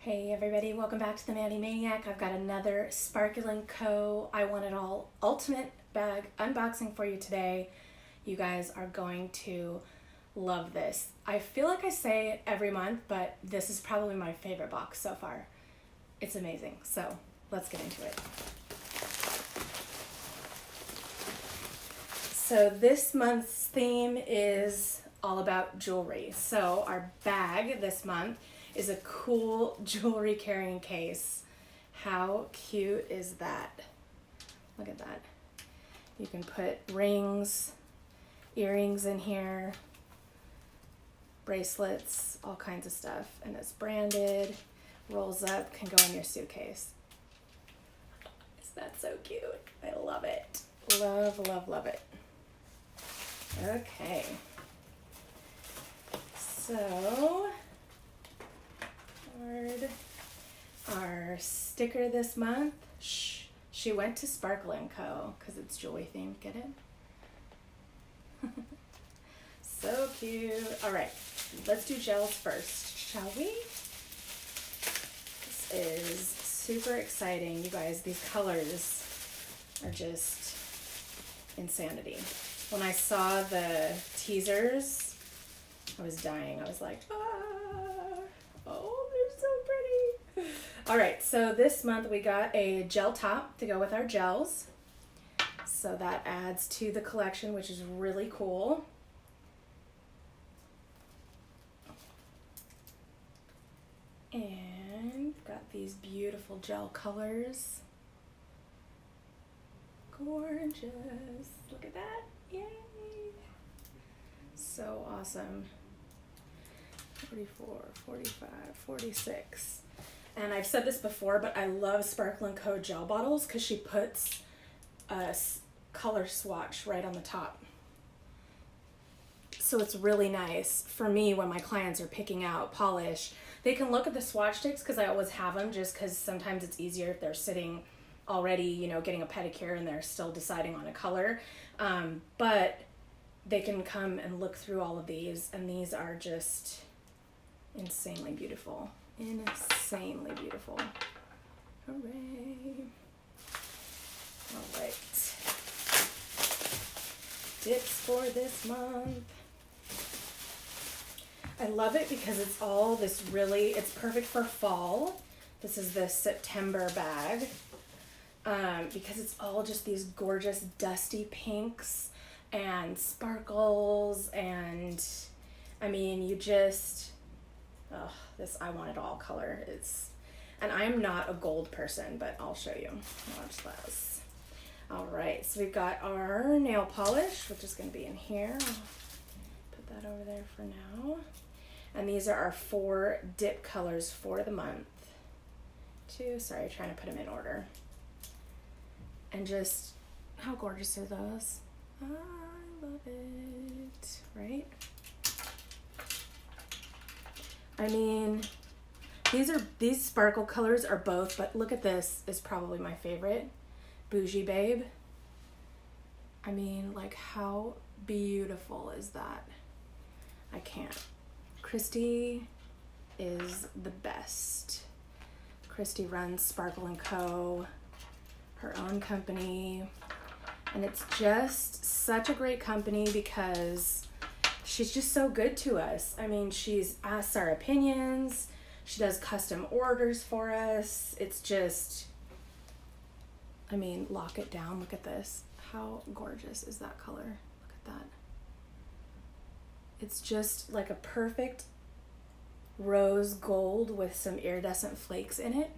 Hey everybody, welcome back to the Maniac. I've got another Sparkle & Co. I Want It All Ultimate Bag unboxing for you today. You guys are going to love this. I feel like I say it every month, but this is probably my favorite box so far. It's amazing. So let's get into it. So this month's theme is all about jewelry. So our bag this month is a cool jewelry carrying case. How cute is that? Look at that. You can put rings, earrings in here, bracelets, all kinds of stuff. And it's branded, rolls up, can go in your suitcase. Is that so cute? I love it. Love, love, love it. Okay. So, our sticker this month, she went to Sparkle & Co. because it's jewelry themed, get it? So cute. All right, let's do gels first, shall we? This is super exciting, you guys. These colors are just insanity. When I saw the teasers, I was dying. I was like, ah, oh, they're so pretty. All right, so this month we got a gel top to go with our gels. So that adds to the collection, which is really cool. And got these beautiful gel colors. Gorgeous. Look at that. Yay. So awesome. 44, 45, 46. And I've said this before, but I love Sparkle & Co. gel bottles because she puts a color swatch right on the top. So it's really nice for me when my clients are picking out polish. They can look at the swatch sticks because I always have them just because sometimes it's easier if they're sitting already, you know, getting a pedicure and they're still deciding on a color. But they can come and look through all of these, and these are just insanely beautiful. Insanely beautiful. Hooray. All right. Dips for this month. I love it because it's all this really, it's perfect for fall. This is the September bag. Because it's all just these gorgeous dusty pinks and sparkles, and I mean, you just, oh, this I Want It All color is, and I'm not a gold person, but I'll show you. Watch this. All right, so we've got our nail polish, which is going to be in here. I'll put that over there for now. And these are our 4 dip colors for the month. Sorry, trying to put them in order. And just, how gorgeous are those? I love it, right? I mean, these sparkle colors are both, but look at this, is probably my favorite. Boujee Babe. I mean, like, how beautiful is that? I can't. Christy is the best. Christy runs Sparkle & Co., her own company, and it's just such a great company because she's just so good to us. I mean, she's asked our opinions, she does custom orders for us. It's just, I mean, lock it down. Look at this. How gorgeous is that color? Look at that. It's just like a perfect rose gold with some iridescent flakes in it.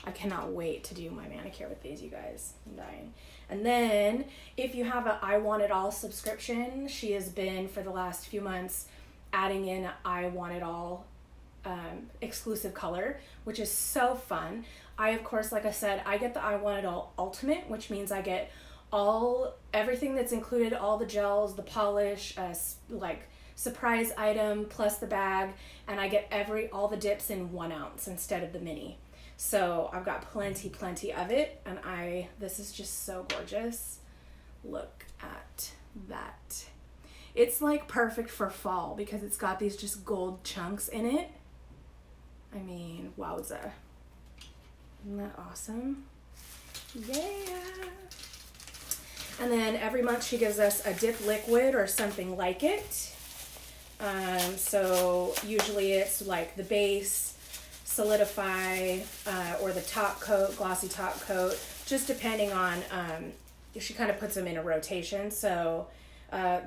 I cannot wait to do my manicure with these, you guys. I'm dying. And then if you have a I Want It All subscription, she has been for the last few months adding in I Want It All exclusive color, which is so fun. I, of course, like I said, I get the I Want It All Ultimate, which means I get everything that's included, all the gels, the polish, like surprise item plus the bag, and I get all the dips in 1 ounce instead of the mini. So I've got plenty of it, and this is just so gorgeous. Look at that. It's like perfect for fall because it's got these just gold chunks in it. I mean, wowza. Isn't that awesome? Yeah. And then every month she gives us a dip liquid or something like it. So usually it's like the base, solidify, or the top coat, glossy top coat, just depending on, she kind of puts them in a rotation. So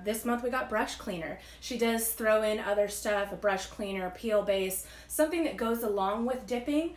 this month we got brush cleaner. She does throw in other stuff, a brush cleaner, peel base, something that goes along with dipping.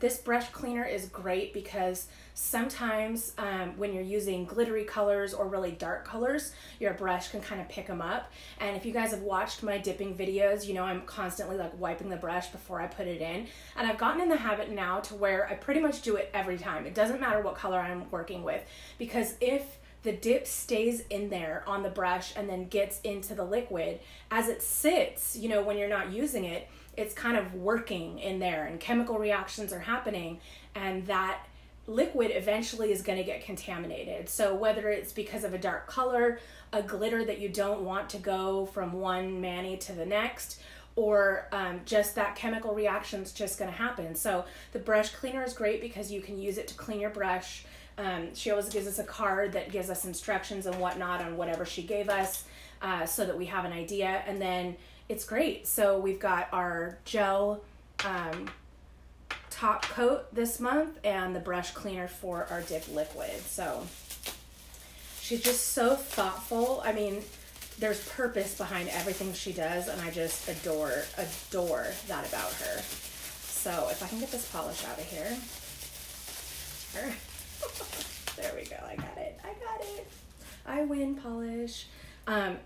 This brush cleaner is great because sometimes when you're using glittery colors or really dark colors, your brush can kind of pick them up. And if you guys have watched my dipping videos, you know I'm constantly like wiping the brush before I put it in. And I've gotten in the habit now to where I pretty much do it every time. It doesn't matter what color I'm working with, because if the dip stays in there on the brush and then gets into the liquid, as it sits, you know, when you're not using it, it's kind of working in there and chemical reactions are happening, and that liquid eventually is going to get contaminated. So whether it's because of a dark color, a glitter that you don't want to go from one mani to the next, or just that chemical reaction is just going to happen. So the brush cleaner is great because you can use it to clean your brush. She always gives us a card that gives us instructions and whatnot on whatever she gave us, so that we have an idea. And then it's great. So we've got our gel top coat this month and the brush cleaner for our dip liquid. So she's just so thoughtful. I mean, there's purpose behind everything she does, and I just adore that about her. So if I can get this polish out of here. There we go. I got it. I win polish.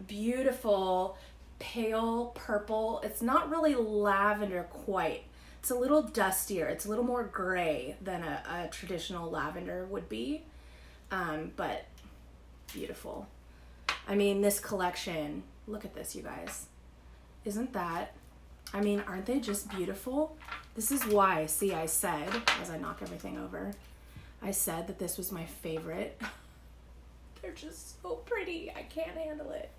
Beautiful pale purple. It's not really lavender quite. It's a little dustier. It's a little more gray than a traditional lavender would be. But beautiful. I mean, this collection, look at this, you guys. Isn't that, I mean, aren't they just beautiful? This is why, see, I said, as I knock everything over, I said that this was my favorite. They're just so pretty. I can't handle it.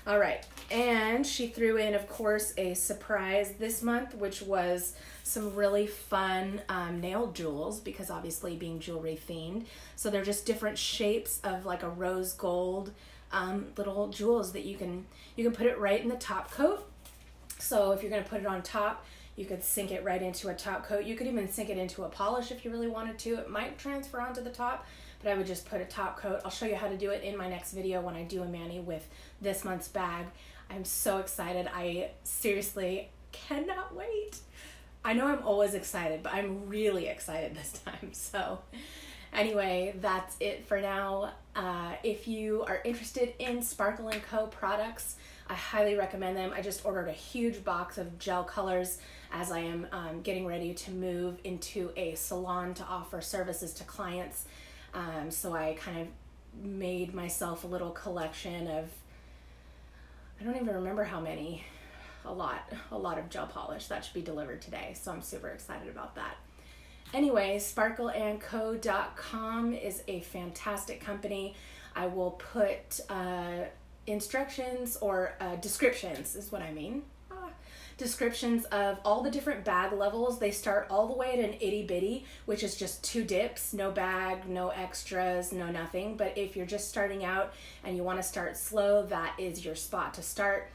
All right. And she threw in, of course, a surprise this month, which was some really fun nail jewels, because obviously being jewelry themed. So they're just different shapes of like a rose gold little jewels that you can put it right in the top coat. So if you're going to put it on top, you could sink it right into a top coat. You could even sink it into a polish if you really wanted to. It might transfer onto the top, but I would just put a top coat. I'll show you how to do it in my next video when I do a mani with this month's bag. I'm so excited. I seriously cannot wait. I know I'm always excited, but I'm really excited this time. So anyway, that's it for now. If you are interested in Sparkle & Co. products, I highly recommend them. I just ordered a huge box of gel colors as I am getting ready to move into a salon to offer services to clients. So I kind of made myself a little collection of, I don't even remember how many, a lot of gel polish that should be delivered today. So I'm super excited about that. Anyway, sparkleandco.com is a fantastic company. I will put instructions or descriptions is what I mean. Descriptions of all the different bag levels. They start all the way at an itty bitty, which is just 2 dips, no bag, no extras, no nothing. But if you're just starting out and you want to start slow, that is your spot to start.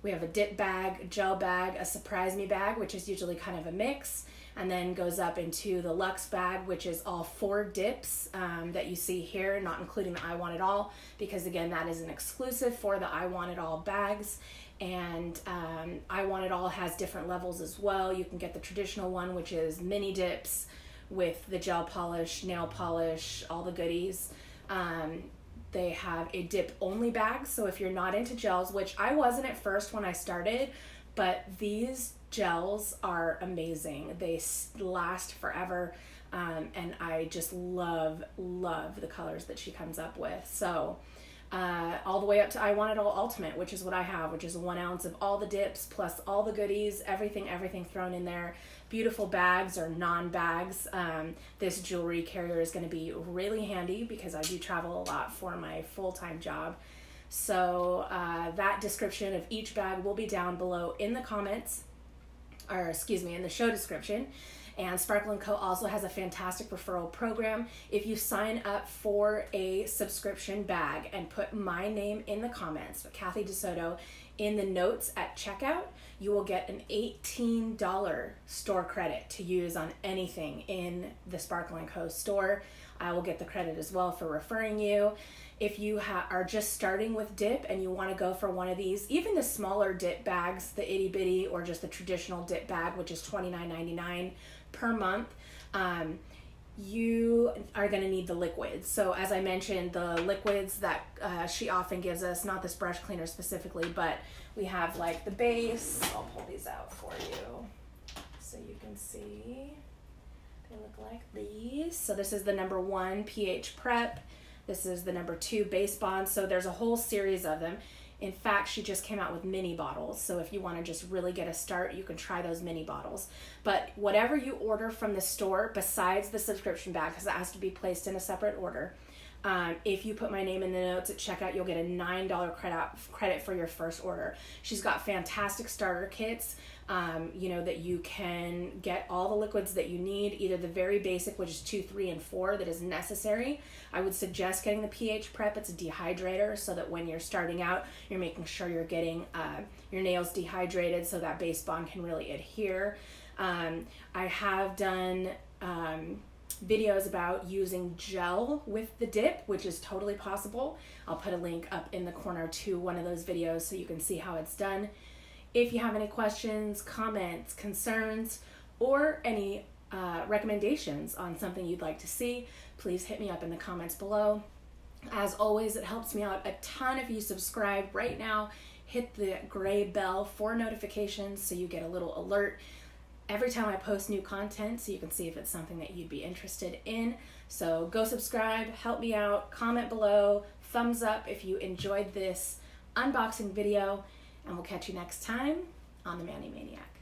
We have a dip bag, a gel bag, a surprise me bag, which is usually kind of a mix, and then goes up into the luxe bag, which is all 4 dips that you see here, not including the I Want It All, because again, that is an exclusive for the I Want It All bags. And I Want It All has different levels as well. You can get the traditional one, which is mini dips with the gel polish, nail polish, all the goodies. They have a dip only bag, so if you're not into gels, which I wasn't at first when I started, but these gels are amazing. They last forever, and I just love the colors that she comes up with. So all the way up to I Want It All Ultimate, which is what I have, which is 1 ounce of all the dips plus all the goodies, everything thrown in there. Beautiful bags or non-bags. This jewelry carrier is going to be really handy because I do travel a lot for my full-time job. So that description of each bag will be down below in the comments. or excuse me, in the show description. And Sparkle & Co. also has a fantastic referral program. If you sign up for a subscription bag and put my name in the comments, Kathy DeSoto, in the notes at checkout, you will get an $18 store credit to use on anything in the Sparkle & Co. store. I will get the credit as well for referring you. If you are just starting with dip and you want to go for one of these, even the smaller dip bags, the itty bitty or just the traditional dip bag, which is $29.99 per month, you are going to need the liquids. So as I mentioned, the liquids that she often gives us, not this brush cleaner specifically, but we have like the base. I'll pull these out for you so you can see. They look like these. So this is the number 1 pH prep. This is the number 2 base bond. So there's a whole series of them. In fact, she just came out with mini bottles. So if you want to just really get a start, you can try those mini bottles. But whatever you order from the store, besides the subscription bag, because it has to be placed in a separate order, if you put my name in the notes at checkout, you'll get a $9 credit for your first order. She's got fantastic starter kits, that you can get all the liquids that you need, either the very basic, which is 2, 3, and 4 that is necessary. I would suggest getting the pH prep. It's a dehydrator so that when you're starting out, you're making sure you're getting your nails dehydrated so that base bond can really adhere. I have done videos about using gel with the dip, which is totally possible. I'll put a link up in the corner to one of those videos so you can see how it's done. If you have any questions, comments, concerns, or any recommendations on something you'd like to see, please hit me up in the comments below. As always, it helps me out a ton if you subscribe right now. Hit the gray bell for notifications so you get a little alert every time I post new content so you can see if it's something that you'd be interested in. So go subscribe, help me out, comment below, thumbs up if you enjoyed this unboxing video, and we'll catch you next time on the Maniac.